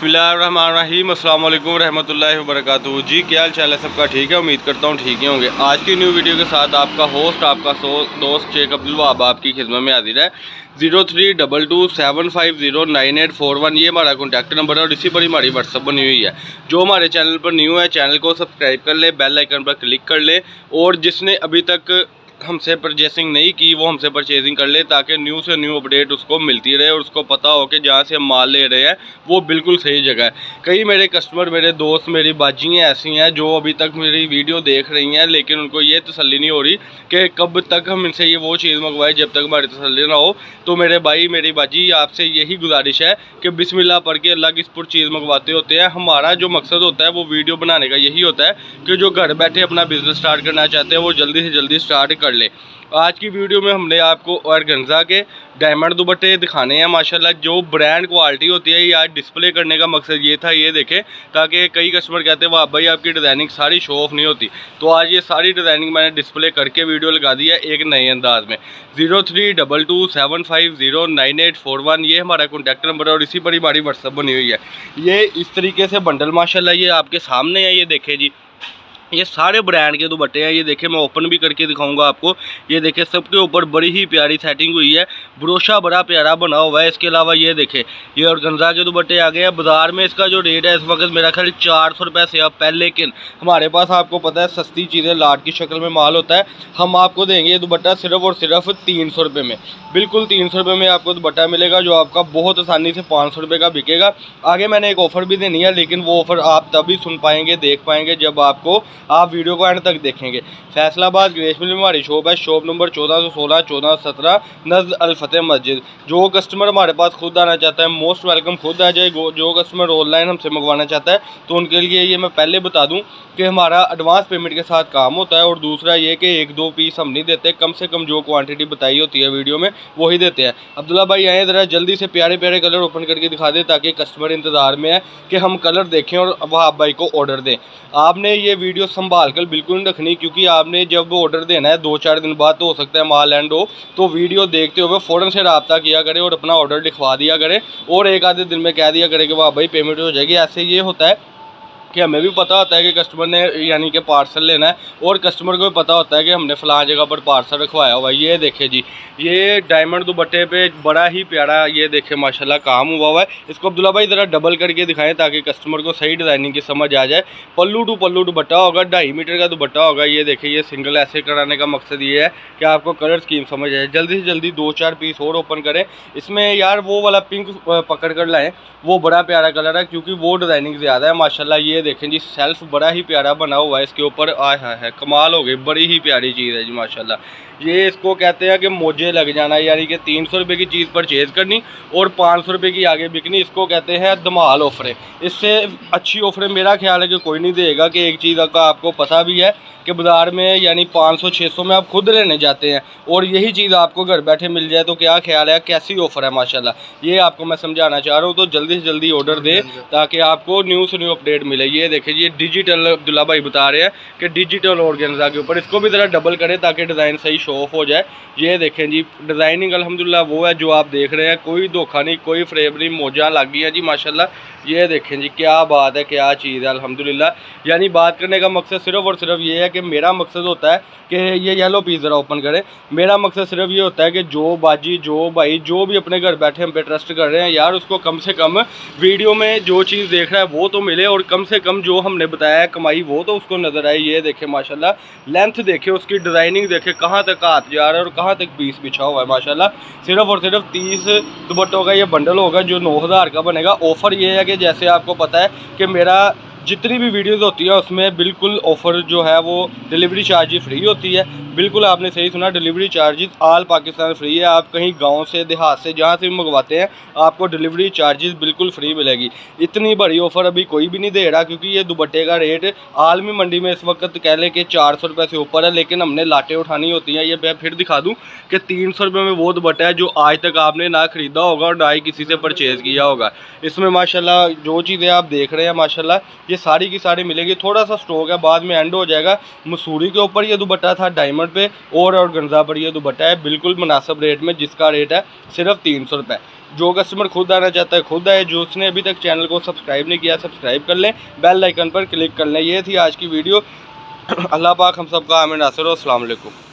बिस्मिल्लाहिर्रहमानिर्रहीम अस्सलाम वालेकुम रहमतुल्लाहि व बरकातुहू। जी क्या हाल चाल है सबका? ठीक है, उम्मीद करता हूँ ठीक ही होंगे। आज की न्यू वीडियो के साथ आपका होस्ट आपका दोस्त शेख अब्दुल वहाब आपकी खिदमत में हाजिर है। 032275098841 ये हमारा कॉन्टैक्ट नंबर है और इसी पर हमारी व्हाट्सअप बनी हुई है। जो हमारे चैनल पर न्यू है चैनल को सब्सक्राइब कर ले, बेल आइकन पर क्लिक कर ले और जिसने अभी तक हमसे परचेसिंग नहीं की वो हमसे परचेजिंग कर ले, ताकि न्यू से न्यू अपडेट उसको मिलती रहे और उसको पता हो कि जहाँ से हम माल ले रहे हैं वो बिल्कुल सही जगह है। कई मेरे कस्टमर, मेरे दोस्त, मेरी बाजियाँ ऐसी हैं जो अभी तक मेरी वीडियो देख रही हैं, लेकिन उनको ये तसल्ली नहीं हो रही कि कब तक हम इनसे ये वो चीज़ मंगवाए जब तक हमारी तसल्ली ना हो। तो मेरे भाई, मेरी बाजी, आपसे यही गुजारिश है कि बिस्मिल्लाह पढ़ के अल्लाह की स्पुर चीज़ मंगवाते होते हैं। हमारा जो मकसद होता है वो वीडियो बनाने का यही होता है कि जो घर बैठे अपना बिज़नेस स्टार्ट करना चाहते हैं वो जल्दी से जल्दी स्टार्ट कर ले। आज की वीडियो में हमने आपको ऑर्गेन्जा के डायमंड दुपट्टे दिखाने हैं माशाल्लाह। जो ब्रांड क्वालिटी होती है ये आज डिस्प्ले करने का मकसद ये था, ये देखें, ताकि कई कस्टमर कहते हैं वाह भाई आपकी डिज़ाइनिंग सारी शो ऑफ नहीं होती। तो आज ये सारी डिज़ाइनिंग मैंने डिस्प्ले करके वीडियो लगा दी है एक नए अंदाज में। 032275098841 ये हमारा कॉन्टैक्ट नंबर है और इसी पर हमारी व्हाट्सअप बनी हुई है। ये इस तरीके से बंडल माशाल्लाह ये आपके सामने है, ये देखें जी, ये सारे ब्रांड के दुपट्टे हैं। ये देखें, मैं ओपन भी करके दिखाऊंगा आपको। ये देखें, सबके ऊपर बड़ी ही प्यारी सेटिंग हुई है, ब्रोशा बड़ा प्यारा बना हुआ है। इसके अलावा ये देखें, ये ऑर्गेन्जा के दुपट्टे आ गए हैं। बाज़ार में इसका जो रेट है इस वक्त मेरा ख्याल 400 रुपये से अब है, लेकिन हमारे पास आपको पता है सस्ती चीज़ें लाट की शक्ल में माल होता है। हम आपको देंगे ये दुपट्टा सिर्फ और सिर्फ 300 रुपये में, बिल्कुल 300 रुपये में आपको दुपट्टा मिलेगा, जो आपका बहुत आसानी से 500 रुपये का बिकेगा। आगे मैंने एक ऑफ़र भी देनी है, लेकिन वो ऑफ़र आप तभी सुन पाएंगे, देख पाएंगे जब आप वीडियो को एंड तक देखेंगे। फैसलाबाद ग्रेस मिल में हमारी शॉप है, शॉप नंबर 1416 1417 नज़्द अल फतेह मस्जिद। जो कस्टमर हमारे पास खुद आना चाहता है मोस्ट वेलकम, खुद आ जाए। जो कस्टमर ऑनलाइन हमसे मंगवाना चाहता है तो उनके लिए ये मैं पहले बता दूं कि हमारा एडवांस पेमेंट के साथ काम होता है, और दूसरा ये कि 1-2 पीस हम नहीं देते, कम से कम जो क्वांटिटी बताई होती है वीडियो में वही देते हैं। अब्दुल्ला भाई आए ज़रा जल्दी से प्यारे प्यारे कलर ओपन करके दिखा दें, ताकि कस्टमर इंतज़ार में है कि हम कलर देखें और वहाब भाई को ऑर्डर दें। आपने ये वीडियो संभाल कर बिल्कुल नहीं रखनी, क्योंकि आपने जब ऑर्डर देना है 2-4 दिन बाद, तो हो सकता है माल एंड हो, तो वीडियो देखते हुए फ़ौरन से रब्ता किया करें और अपना ऑर्डर लिखवा दिया करें, और एक आधे दिन में कह दिया करें कि वाह भाई पेमेंट हो जाएगी। ऐसे ये होता है कि हमें भी पता होता है कि कस्टमर ने यानी कि पार्सल लेना है, और कस्टमर को भी पता होता है कि हमने फ़लाँ जगह पर पार्सल रखवाया हुआ है। ये देखें जी, ये डायमंड दुपट्टे पे बड़ा ही प्यारा ये देखें माशाल्लाह काम हुआ है। इसको अब्दुल्ला भाई ज़रा डबल करके दिखाएं ताकि कस्टमर को सही डिज़ाइनिंग की समझ आ जाए। पल्लू टू पल्लू दुपट्टा होगा, 2.5 मीटर का दुपट्टा होगा। ये देखें, ये सिंगल ऐसे कराने का मकसद ये है कि आपको कलर स्कीम समझ आए। जल्दी से जल्दी 2-4 पीस और ओपन करें। इसमें यार वो वाला पिंक पकड़ कर लाएँ, वो बड़ा प्यारा कलर है, क्योंकि वो डिज़ाइनिंग ज़्यादा है माशाल्लाह। ये देखें जी, सेल्फ बड़ा ही प्यारा बना हुआ है, इसके ऊपर आय है कमाल हो गई, बड़ी ही प्यारी चीज़ है जी माशाल्लाह। ये इसको कहते हैं कि मोजे लग जाना, यानी कि 300 रुपये की चीज़ परचेज़ करनी और 500 रुपये की आगे बिकनी, इसको कहते हैं धमाल ऑफरें। इससे अच्छी ऑफरें मेरा ख्याल है कि कोई नहीं देगा। कि एक चीज़ का आपको पता भी है कि बाज़ार में यानी 500-600 में आप खुद लेने जाते हैं, और यही चीज़ आपको घर बैठे मिल जाए, तो क्या ख्याल है, कैसी ऑफ़र है माशाल्लाह। ये आपको मैं समझाना चाह रहा हूँ। तो जल्दी से जल्दी ऑर्डर दें ताकि आपको न्यू से न्यू अपडेट मिले। ये देखिए, ये डिजिटल अब्दुल्ला भाई बता रहे हैं कि डिजिटल ऑर्गेन्जा के ऊपर, इसको भी ज़रा डबल करें ताकि डिज़ाइन सही शो ऑफ हो जाए। ये देखें जी, डिज़ाइनिंग अल्हम्दुलिल्लाह वो है जो आप देख रहे हैं, कोई धोखा नहीं, कोई फ्रेब नहीं, मौजा लग गई है जी माशाल्लाह। ये देखें जी, क्या बात है, क्या चीज़ है अल्हम्दुलिल्लाह। यानी बात करने का मकसद सिर्फ और सिर्फ ये है कि मेरा मकसद होता है कि ये येलो पीस ज़रा ओपन करें। मेरा मकसद सिर्फ ये होता है कि जो बाजी, जो भाई, जो भी अपने घर बैठे हम पे ट्रस्ट कर रहे हैं यार, उसको कम से कम वीडियो में जो चीज़ देख रहा है वो तो मिले, और कम से कम जो हमने बताया है कमाई वो तो उसको नज़र आए। ये देखें माशाल्लाह, लेंथ देखें, उसकी डिज़ाइनिंग देखें, कहाँ तक हाथ जा रहा है और कहाँ तक पीस बिछा हुआ है माशाल्लाह। सिर्फ और सिर्फ 30 दुपट्टों का ये बंडल होगा जो 9000 का बनेगा। ऑफ़र ये है कि जैसे आपको पता है कि मेरा जितनी भी वीडियोस होती है उसमें बिल्कुल ऑफ़र जो है वो डिलीवरी चार्ज फ्री होती है। बिल्कुल आपने सही सुना, delivery charges all Pakistan free है। आप कहीं गांव से, देहात से, जहां से भी मंगवाते हैं आपको डिलीवरी चार्जेस बिल्कुल फ्री मिलेगी। इतनी बड़ी ऑफ़र अभी कोई भी नहीं दे रहा, क्योंकि ये दुपट्टे का रेट आलमी मंडी में इस वक्त कह लें कि 400 रुपये से ऊपर है, लेकिन हमने लाटें उठानी होती हैं। ये मैं फिर दिखा दूँ कि 300 रुपये में वो दुपट्टा है जो आज तक आपने ना ख़रीदा होगा और ना ही किसी से परचेज़ किया होगा। इसमें माशाल्लाह जो चीज़ें आप देख रहे हैं माशाल्लाह, ये सारी की सारी मिलेगी। थोड़ा सा स्टॉक है, बाद में एंड हो जाएगा। मसूरी के ऊपर ये दुपट्टा था, डायमंड पे और गंजा पर ये दुपट्टा है, बिल्कुल मुनासिब रेट में, जिसका रेट है सिर्फ 300 रुपये। जो कस्टमर खुद आना चाहता है खुद आए, जो उसने अभी तक चैनल को सब्सक्राइब नहीं किया सब्सक्राइब कर लें, बेल आइकन पर क्लिक कर लें। ये थी आज की वीडियो। अल्लाह पाक हम सबका आमीन नासिर। अस्सलाम वालेकुम।